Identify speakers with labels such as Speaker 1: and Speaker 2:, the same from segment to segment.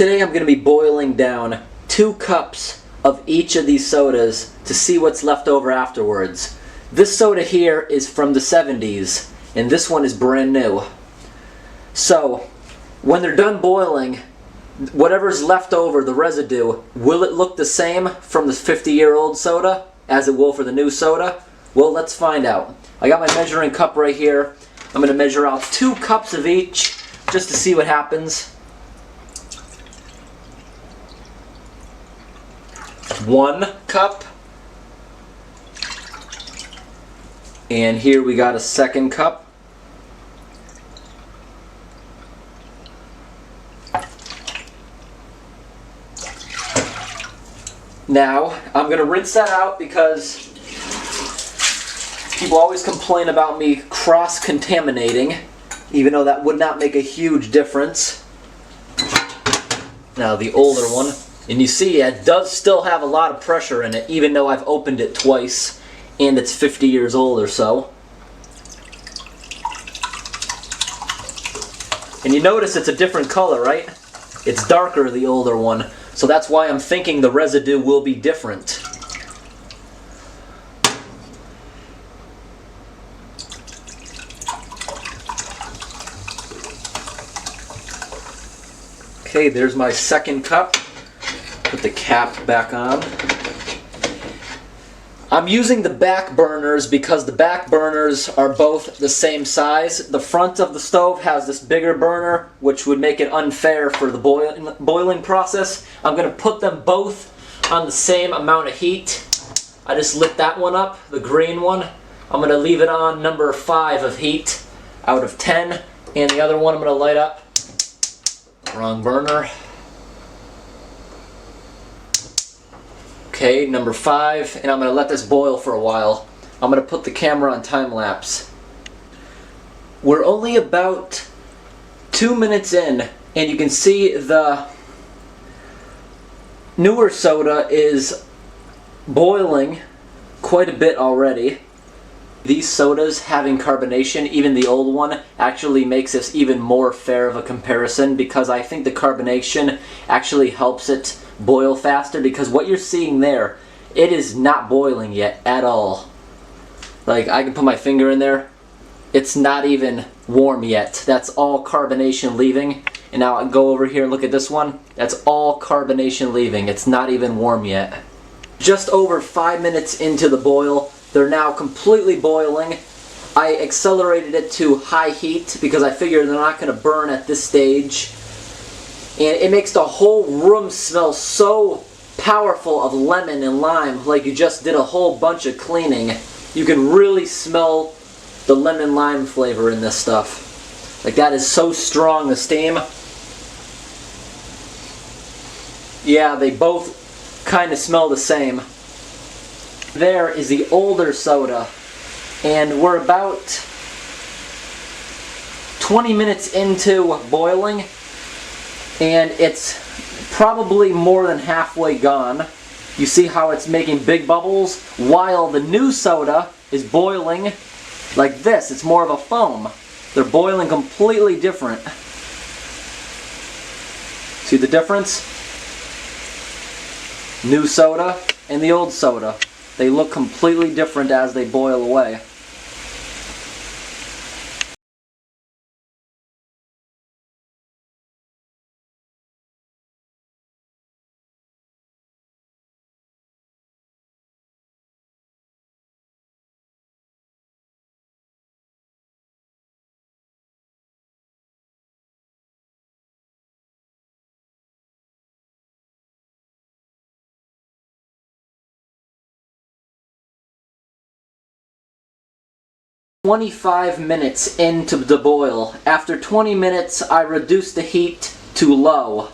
Speaker 1: Today I'm going to be boiling down 2 cups of each of these sodas to see what's left over afterwards. This soda here is from the 70s and this one is brand new. So when they're done boiling, whatever's left over, the residue, will it look the same from the 50-year-old soda as it will for the new soda? Well, let's find out. I got my measuring cup right here. I'm going to measure out 2 cups of each just to see what happens. 1 cup. And here we got a 2nd cup. Now, I'm going to rinse that out because people always complain about me cross-contaminating, even though that would not make a huge difference. Now, the older one. And you see, it does still have a lot of pressure in it, even though I've opened it twice, and it's 50 years old or so. And you notice it's a different color, right? It's darker, the older one. So that's why I'm thinking the residue will be different. Okay, there's my 2nd cup. Put the cap back on. I'm using the back burners because the back burners are both the same size. The front of the stove has this bigger burner, which would make it unfair for the boiling process. I'm going to put them both on the same amount of heat. I just lit that one up, the green one. I'm going to leave it on number 5 of heat out of 10. And the other one I'm going to light up. Wrong burner. Okay, number 5, and I'm going to let this boil for a while. I'm going to put the camera on time lapse. We're only about 2 minutes in, and you can see the newer soda is boiling quite a bit already. These sodas having carbonation, even the old one, actually makes this even more fair of a comparison because I think the carbonation actually helps it boil faster, because what you're seeing there, it is not boiling yet at all. Like, I can put my finger in there, it's not even warm yet. That's all carbonation leaving. And now I go over here and look at this one, that's all carbonation leaving. It's not even warm yet. Just over 5 minutes into the boil, they're now completely boiling. I accelerated it to high heat because I figured they're not going to burn at this stage. And it makes the whole room smell so powerful of lemon and lime, like you just did a whole bunch of cleaning. You can really smell the lemon lime flavor in this stuff. Like, that is so strong, the steam. Yeah, they both kind of smell the same. There is the older soda, and we're about 20 minutes into boiling, and it's probably more than halfway gone. You see how it's making big bubbles, while the new soda is boiling like this. It's more of a foam. They're boiling completely different. See the difference? New soda and the old soda. They look completely different as they boil away. "25 minutes into the boil. After 20 minutes, I reduced the heat to low.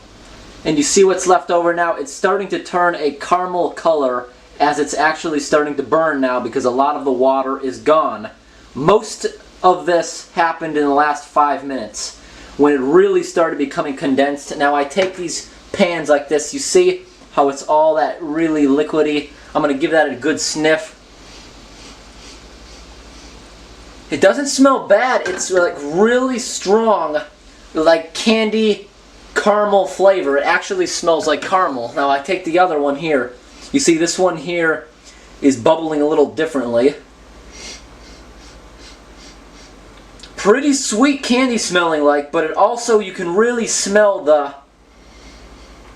Speaker 1: And you see what's left over now? It's starting to turn a caramel color as it's actually starting to burn now because a lot of the water is gone. Most of this happened in the last 5 minutes when it really started becoming condensed. Now I take these pans like this. You see how it's all that really liquidy? I'm going to give that a good sniff. It doesn't smell bad. It's like really strong, like candy caramel flavor. It actually smells like caramel. Now I take the other one here. You see this one here is bubbling a little differently. Pretty sweet candy smelling like, but it also, you can really smell the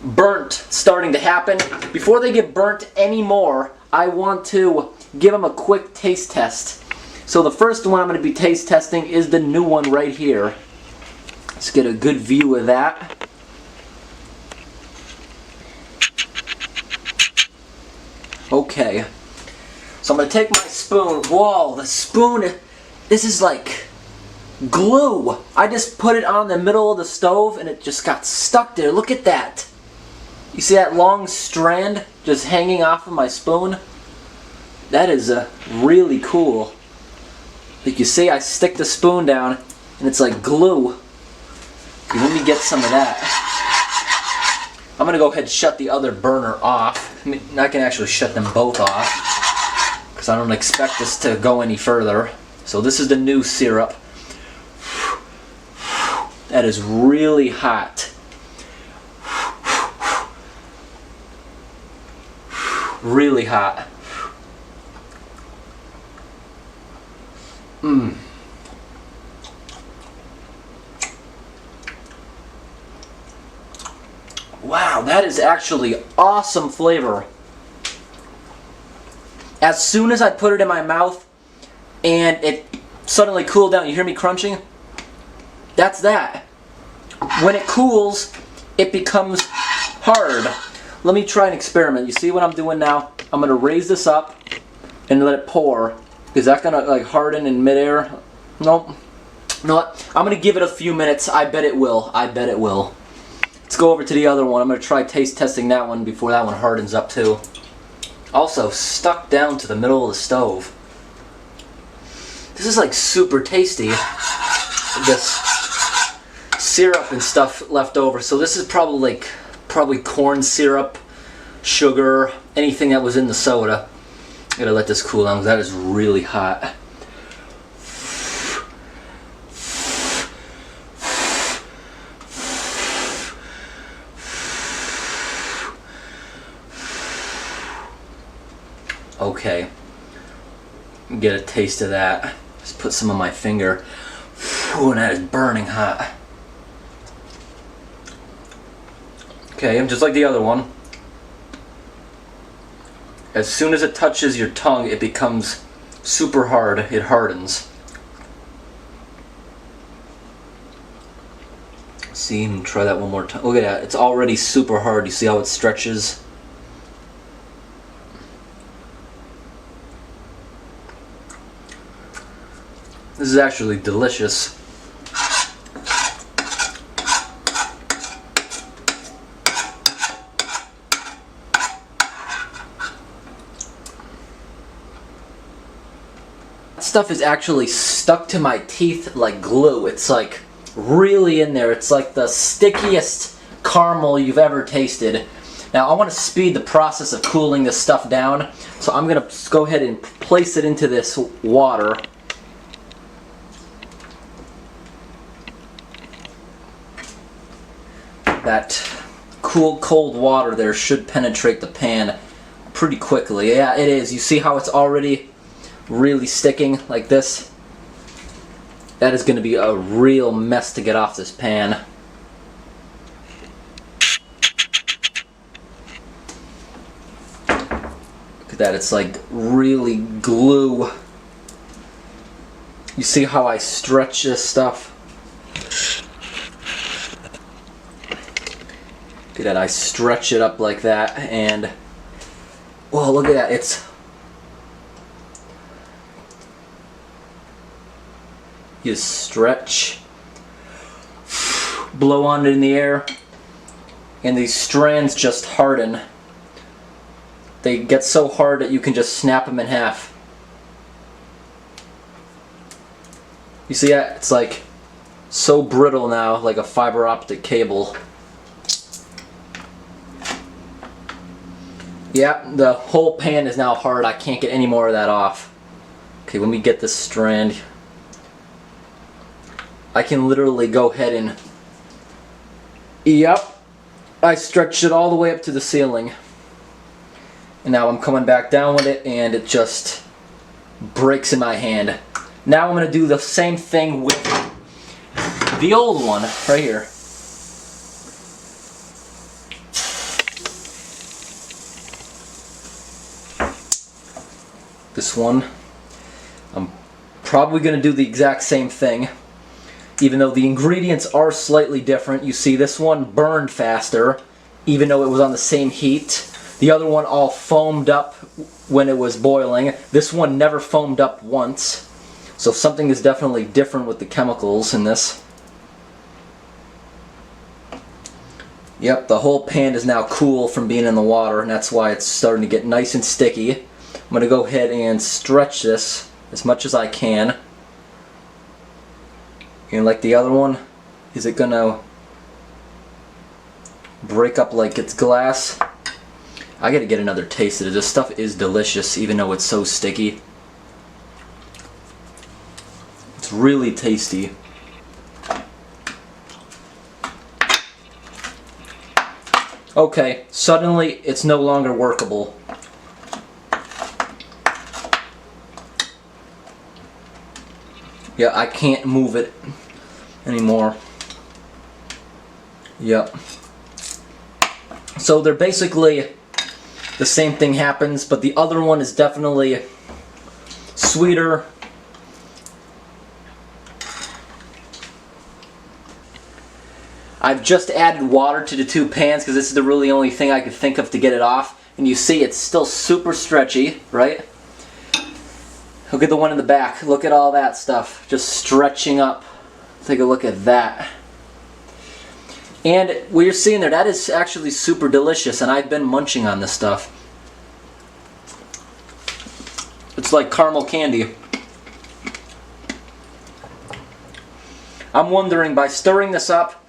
Speaker 1: burnt starting to happen. Before they get burnt anymore, I want to give them a quick taste test. So the first one I'm going to be taste testing is the new one right here. Let's get a good view of that. Okay, so I'm going to take my spoon. Whoa, the spoon, this is like glue. I just put it on the middle of the stove and it just got stuck there. Look at that. You see that long strand just hanging off of my spoon? That is really cool. Like you see, I stick the spoon down and it's like glue. Okay, let me get some of that. I'm going to go ahead and shut the other burner off. I mean, I can actually shut them both off because I don't expect this to go any further. So this is the new syrup. That is really hot. Really hot. Mmm. Wow, that is actually awesome flavor. As soon as I put it in my mouth and it suddenly cooled down, you hear me crunching? That's that. When it cools, it becomes hard. Let me try an experiment. You see what I'm doing now? I'm going to raise this up and let it pour. Is that going to like harden in midair? Nope. You know what? I'm going to give it a few minutes. I bet it will. I bet it will. Let's go over to the other one. I'm going to try taste testing that one before that one hardens up too. Also stuck down to the middle of the stove. This is like super tasty. This syrup and stuff left over. So this is probably corn syrup, sugar, anything that was in the soda. I gotta let this cool down because that is really hot. Okay, get a taste of that. Just put some on my finger. Ooh, and that is burning hot. Okay, just like the other one. As soon as it touches your tongue, it becomes super hard. It hardens. See, and try that one more time. Look at that. It's already super hard. You see how it stretches? This is actually delicious. Stuff is actually stuck to my teeth like glue. It's like really in there. It's like the stickiest caramel you've ever tasted. Now I want to speed the process of cooling this stuff down, so I'm going to go ahead and place it into this water. That cool cold water there should penetrate the pan pretty quickly. Yeah, it is. You see how it's already really sticking like this? That is going to be a real mess to get off this pan. Look at that, it's like really glue. You see how I stretch this stuff? Look at that, I stretch it up like that, and whoa, look at that, it's you stretch, blow on it in the air, and these strands just harden. They get so hard that you can just snap them in half. You see that? It's like so brittle now, like a fiber optic cable. Yeah, the whole pan is now hard. I can't get any more of that off. Okay, let me get this strand. I can literally go ahead and Yep. I stretched it all the way up to the ceiling. And now I'm coming back down with it and it just breaks in my hand. Now I'm going to do the same thing with the old one right here. This one, I'm probably going to do the exact same thing, even though the ingredients are slightly different. You see, this one burned faster, even though it was on the same heat. The other one all foamed up when it was boiling. This one never foamed up once. So something is definitely different with the chemicals in this. Yep, the whole pan is now cool from being in the water, and that's why it's starting to get nice and sticky. I'm going to go ahead and stretch this as much as I can. And like the other one, is it going to break up like it's glass? I gotta get another taste of it. This stuff is delicious, even though it's so sticky. It's really tasty. Okay, suddenly it's no longer workable. Yeah, I can't move it anymore. Yep. So they're basically the same thing happens, but the other one is definitely sweeter. I've just added water to the two pans because this is the really only thing I could think of to get it off. And you see it's still super stretchy, right? Look at the one in the back. Look at all that stuff just stretching up. Take a look at that. And what you're seeing there, that is actually super delicious, and I've been munching on this stuff. It's like caramel candy. I'm wondering, by stirring this up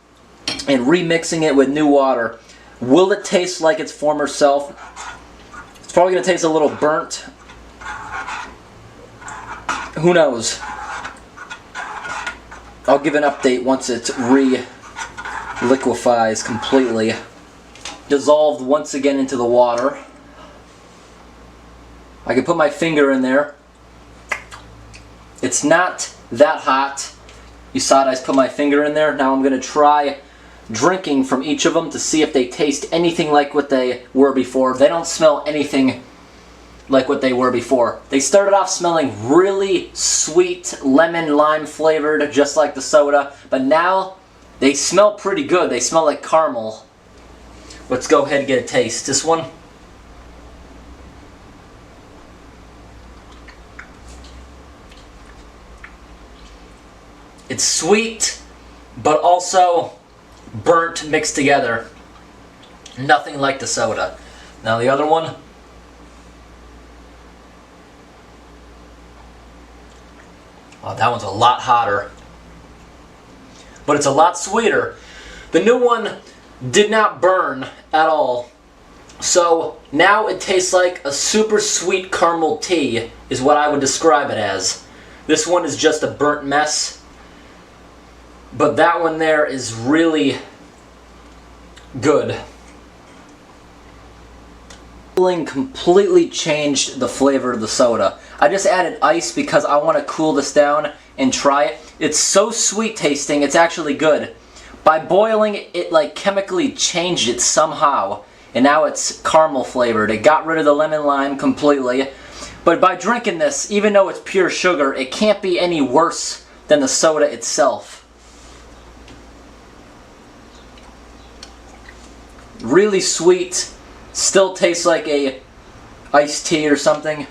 Speaker 1: and remixing it with new water, will it taste like its former self? It's probably going to taste a little burnt. Who knows? I'll give an update once it's liquefies completely. Dissolved once again into the water. I can put my finger in there. It's not that hot. You saw it, I just put my finger in there. Now I'm going to try drinking from each of them to see if they taste anything like what they were before. They don't smell anything like what they were before. They started off smelling really sweet, lemon, lime flavored, just like the soda, but now they smell pretty good. They smell like caramel. Let's go ahead and get a taste. This one. It's sweet, but also burnt mixed together. Nothing like the soda. Now the other one. Oh, that one's a lot hotter. But it's a lot sweeter. The new one did not burn at all. So now it tastes like a super sweet caramel tea is what I would describe it as. This one is just a burnt mess. But that one there is really good. Completely changed the flavor of the soda. I just added ice because I want to cool this down and try it. It's so sweet tasting, it's actually good. By boiling it, like chemically changed it somehow, and now it's caramel flavored. It got rid of the lemon lime completely. But by drinking this, even though it's pure sugar, it can't be any worse than the soda itself. Really sweet, still tastes like a iced tea or something.